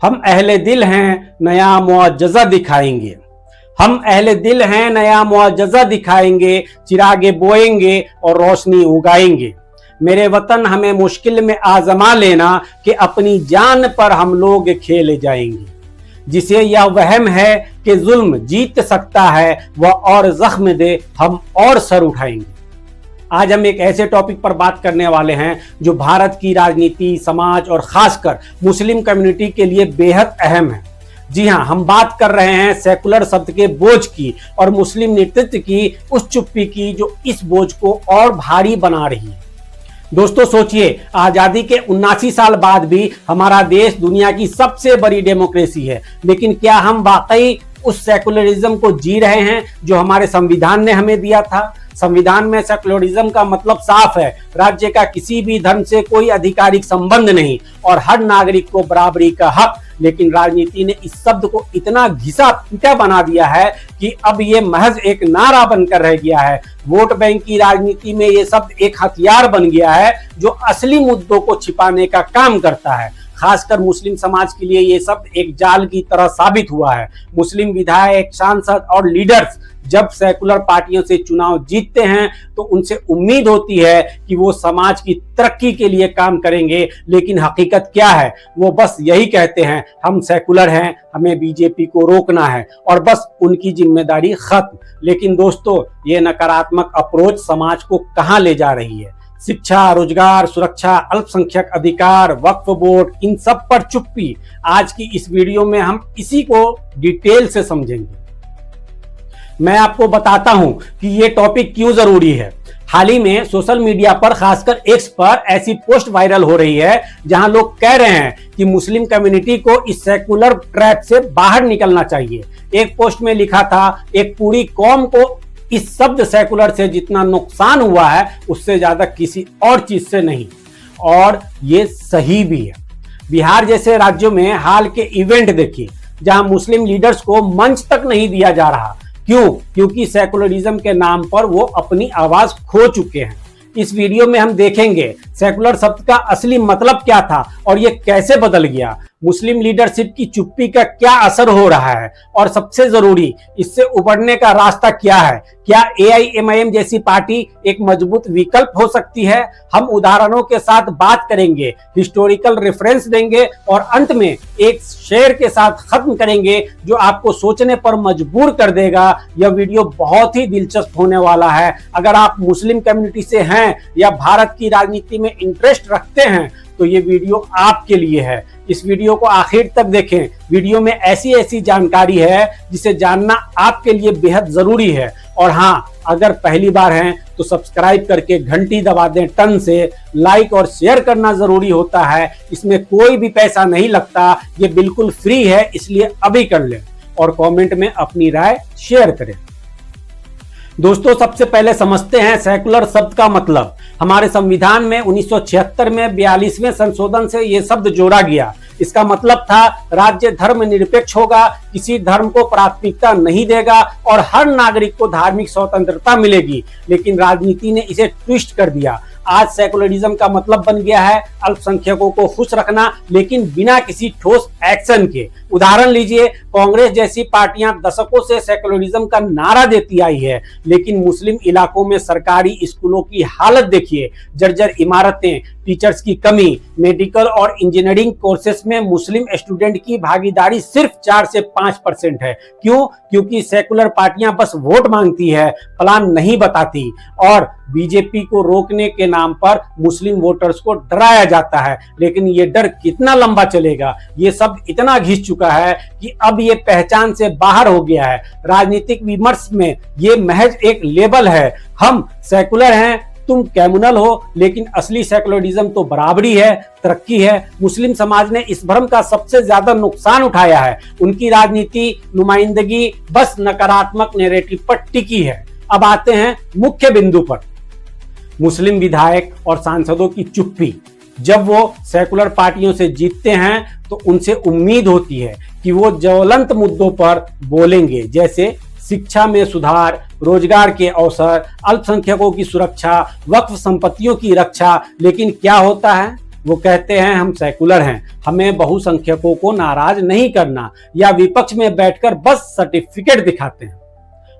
हम अहले दिल हैं नया मुआजजा दिखाएंगे। हम अहले दिल हैं नया मुआजजा दिखाएंगे, चिरागे बोएंगे और रोशनी उगाएंगे। मेरे वतन हमें मुश्किल में आजमा लेना कि अपनी जान पर हम लोग खेले जाएंगे। जिसे यह वहम है कि जुल्म जीत सकता है वह और जख्म दे हम और सर उठाएंगे। आज हम एक ऐसे टॉपिक पर बात करने वाले हैं जो भारत की राजनीति, समाज और खासकर मुस्लिम कम्युनिटी के लिए बेहद अहम है। जी हां, हम बात कर रहे हैं सेकुलर शब्द के बोझ की और मुस्लिम नेतृत्व की उस चुप्पी की जो इस बोझ को और भारी बना रही है। दोस्तों सोचिए, आजादी के 79 साल बाद भी हमारा देश दुनिया की सबसे बड़ी डेमोक्रेसी है, लेकिन क्या हम वाकई उस सेकुलरिज्म को जी रहे हैं जो हमारे संविधान ने हमें दिया था? संविधान में सेकुलरिज्म का मतलब साफ है, राज्य का किसी भी धर्म से कोई आधिकारिक संबंध नहीं और हर नागरिक को बराबरी का हक। लेकिन राजनीति ने इस शब्द को इतना घिसा पीटा बना दिया है कि अब ये महज एक नारा बनकर रह गया है। वोट बैंक की राजनीति में ये शब्द एक हथियार बन गया है जो असली मुद्दों को छिपाने का काम करता है। खासकर मुस्लिम समाज के लिए ये शब्द एक जाल की तरह साबित हुआ है। मुस्लिम विधायक, सांसद और लीडर्स जब सेकुलर पार्टियों से चुनाव जीतते हैं तो उनसे उम्मीद होती है कि वो समाज की तरक्की के लिए काम करेंगे, लेकिन हकीकत क्या है? वो बस यही कहते हैं, हम सेकुलर हैं, हमें बीजेपी को रोकना है और बस उनकी जिम्मेदारी खत्म। लेकिन दोस्तों, ये नकारात्मक अप्रोच समाज को कहां ले जा रही है? शिक्षा, रोजगार, सुरक्षा, अल्पसंख्यक अधिकार, वक्फ बोर्ड, इन सब पर चुप्पी। आज की इस वीडियो में हम इसी को डिटेल से समझेंगे। मैं आपको बताता हूं कि ये टॉपिक क्यों जरूरी है। हाल ही में सोशल मीडिया पर, खासकर एक्स पर ऐसी पोस्ट वायरल हो रही है जहां लोग कह रहे हैं कि मुस्लिम कम्युनिटी को इस सेकुलर ट्रैप से बाहर निकलना चाहिए। एक पोस्ट में लिखा था, एक पूरी कौम को इस शब्द सेकुलर से जितना नुकसान हुआ है उससे ज्यादा किसी और चीज से नहीं। और ये सही भी है। बिहार जैसे राज्यों में हाल के इवेंट देखिए जहां मुस्लिम लीडर्स को मंच तक नहीं दिया जा रहा। क्यों? क्योंकि सेकुलरिज्म के नाम पर वो अपनी आवाज खो चुके हैं। इस वीडियो में हम देखेंगे सेकुलर शब्द का असली मतलब क्या था और ये कैसे बदल गया, मुस्लिम लीडरशिप की चुप्पी का क्या असर हो रहा है और सबसे जरूरी, इससे उबरने का रास्ता क्या है। क्या AIMIM जैसी पार्टी एक मजबूत विकल्प हो सकती है? हम उदाहरणों के साथ बात करेंगे, हिस्टोरिकल रेफरेंस देंगे और अंत में एक शेर के साथ खत्म करेंगे जो आपको सोचने पर मजबूर कर देगा। यह वीडियो बहुत ही दिलचस्प होने वाला है। अगर आप मुस्लिम कम्युनिटी से हैं या भारत की राजनीति में इंटरेस्ट रखते हैं तो ये वीडियो आपके लिए है। इस वीडियो को आखिर तक देखें। वीडियो में ऐसी ऐसी जानकारी है जिसे जानना आपके लिए बेहद जरूरी है। और हाँ, अगर पहली बार हैं तो सब्सक्राइब करके घंटी दबा दें टन से। लाइक और शेयर करना जरूरी होता है, इसमें कोई भी पैसा नहीं लगता, ये बिल्कुल फ्री है, इसलिए अभी कर लें और कमेंट में अपनी राय शेयर करें। दोस्तों, सबसे पहले समझते हैं सेकुलर शब्द का मतलब। हमारे संविधान में 1976 में 42वें संशोधन से यह शब्द जोड़ा गया। इसका मतलब था राज्य धर्म निरपेक्ष होगा, किसी धर्म को प्राथमिकता नहीं देगा और हर नागरिक को धार्मिक स्वतंत्रता मिलेगी। लेकिन राजनीति ने इसे ट्विस्ट कर दिया। आज सेकुलरिज्म का मतलब बन गया है अल्पसंख्यकों को खुश रखना, लेकिन बिना किसी ठोस एक्शन के। उदाहरण लीजिए, कांग्रेस जैसी पार्टियां दशकों से सेकुलरिज्म का नारा देती आई है, लेकिन मुस्लिम इलाकों में सरकारी स्कूलों की हालत देखिए, जर्जर इमारतें, टीचर्स की कमी, मेडिकल और इंजीनियरिंग कोर्सेस में मुस्लिम स्टूडेंट की भागीदारी सिर्फ 4 से 5% है। क्यों? क्योंकि सेकुलर पार्टियां बस वोट मांगती है, प्लान नहीं बताती। और बीजेपी को रोकने के नाम पर मुस्लिम वोटर्स को डराया जाता है, लेकिन ये डर कितना लंबा चलेगा? ये सब इतना घिस चुका है कि अब ये पहचान से बाहर हो गया है। राजनीतिक विमर्श में ये महज एक लेबल है। हम सेकुलर हैं, तुम कम्युनल हो, लेकिन असली सेकुलरिज्म तो बराबरी है, तरक्की है। मुस्लिम समाज ने इस भ्रम का सबसे ज्यादा नुकसान उठाया है। उनकी राजनीति नुमाइंदगी बस नकारात्मक नैरेटिव पर टिकी है। अब आते हैं मुख्य बिंदु पर, मुस्लिम विधायक और सांसदों की चुप्पी। जब वो सेकुलर पार्टियों से जीतते हैं तो उनसे उम्मीद होती है कि वो ज्वलंत मुद्दों पर बोलेंगे, जैसे शिक्षा में सुधार, रोजगार के अवसर, अल्पसंख्यकों की सुरक्षा, वक्फ संपत्तियों की रक्षा। लेकिन क्या होता है? वो कहते हैं हम सेकुलर हैं, हमें बहुसंख्यकों को नाराज नहीं करना, या विपक्ष में बैठकर बस सर्टिफिकेट दिखाते हैं।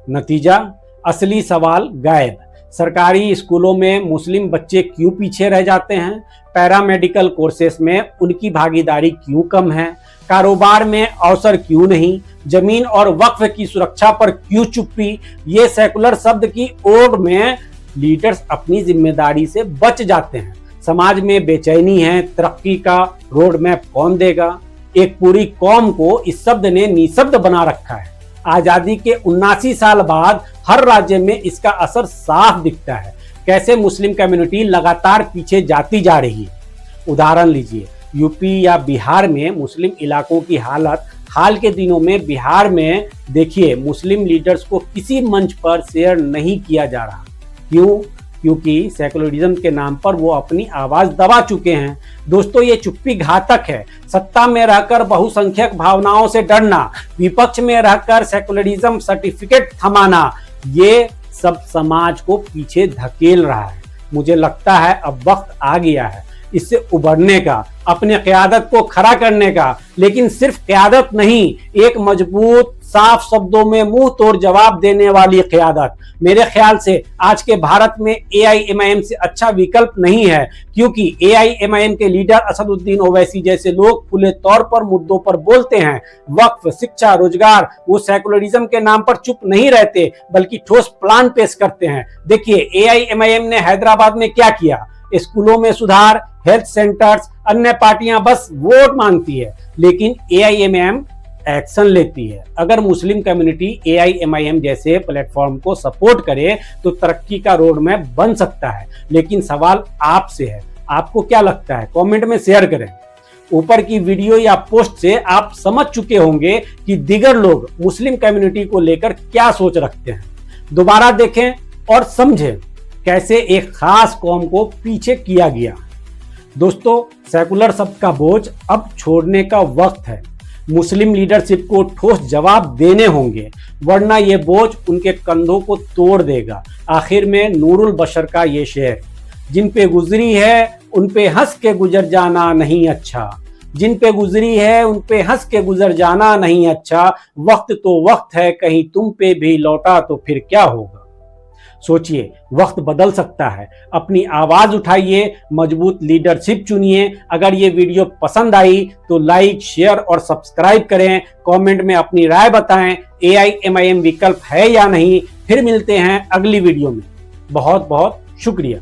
नतीजा, असली सवाल गायब। सरकारी स्कूलों में मुस्लिम बच्चे क्यों पीछे रह जाते हैं? पैरामेडिकल कोर्सेस में उनकी भागीदारी क्यों कम है? कारोबार में अवसर क्यों नहीं? जमीन और वक्फ की सुरक्षा पर क्यों चुप्पी? ये सेकुलर शब्द की ओट में लीडर्स अपनी जिम्मेदारी से बच जाते हैं। समाज में बेचैनी है, तरक्की का रोड मैप कौन देगा? एक पूरी कौम को इस शब्द ने निशब्द बना रखा है। आजादी के 79 साल बाद हर राज्य में इसका असर साफ दिखता है। कैसे मुस्लिम कम्युनिटी लगातार पीछे जाती जा रही है। उदाहरण लीजिए, यूपी या बिहार में मुस्लिम इलाकों की हालत हाल के दिनों में बिहार में देखिए, मुस्लिम लीडर्स को किसी मंच पर शेयर नहीं किया जा रहा। क्यों? क्योंकि सेकुलरिज्म के नाम पर वो अपनी आवाज दबा चुके हैं। दोस्तों, ये चुप्पी घातक है। सत्ता में रहकर बहुसंख्यक भावनाओं से डरना, विपक्ष में रहकर सेकुलरिज्म सर्टिफिकेट थमाना, ये सब समाज को पीछे धकेल रहा है। मुझे लगता है अब वक्त आ गया है इससे उबरने का, अपने क़यादत को खड़ा करने का। लेकिन सिर्फ क़यादत नहीं, एक मजबूत, साफ शब्दों में मुंह तोड़ जवाब देने वाली क़यादत। मेरे ख्याल से आज के भारत में AIMIM से अच्छा विकल्प नहीं है, क्योंकि AIMIM के लीडर असदुद्दीन ओवैसी जैसे लोग खुले तौर पर मुद्दों पर बोलते हैं। वक्फ, शिक्षा, रोजगार। वो सेकुलरिज्म के नाम पर चुप नहीं रहते, बल्कि ठोस प्लान पेश करते हैं। देखिए, AIMIM ने हैदराबाद में क्या किया। स्कूलों में सुधार, हेल्थ सेंटर्स। अन्य पार्टियां बस वोट मांगती है, लेकिन AIMIM एक्शन लेती है। अगर मुस्लिम कम्युनिटी AIMIM जैसे प्लेटफॉर्म को सपोर्ट करे तो तरक्की का रोड मैप बन सकता है। लेकिन सवाल आपसे है, आपको क्या लगता है? कमेंट में शेयर करें। ऊपर की वीडियो या पोस्ट से आप समझ चुके होंगे कि दीगर लोग मुस्लिम कम्युनिटी को लेकर क्या सोच रखते हैं। दोबारा देखें और समझें कैसे एक खास कौम को पीछे किया गया। दोस्तों, सेकुलर शब्द का बोझ अब छोड़ने का वक्त है। मुस्लिम लीडरशिप को ठोस जवाब देने होंगे, वरना ये बोझ उनके कंधों को तोड़ देगा। आखिर में नूरुल बशर का ये शेर, जिन पे गुजरी है उन पे हंस के गुजर जाना नहीं अच्छा, जिन पे गुजरी है उन पे हंस के गुजर जाना नहीं अच्छा। वक्त तो वक्त है, कहीं तुम पे भी लौटा तो फिर क्या होगा। सोचिए, वक्त बदल सकता है। अपनी आवाज उठाइए, मजबूत लीडरशिप चुनिए। अगर ये वीडियो पसंद आई तो लाइक, शेयर और सब्सक्राइब करें। कमेंट में अपनी राय बताएं, AIMIM विकल्प है या नहीं। फिर मिलते हैं अगली वीडियो में। बहुत बहुत शुक्रिया।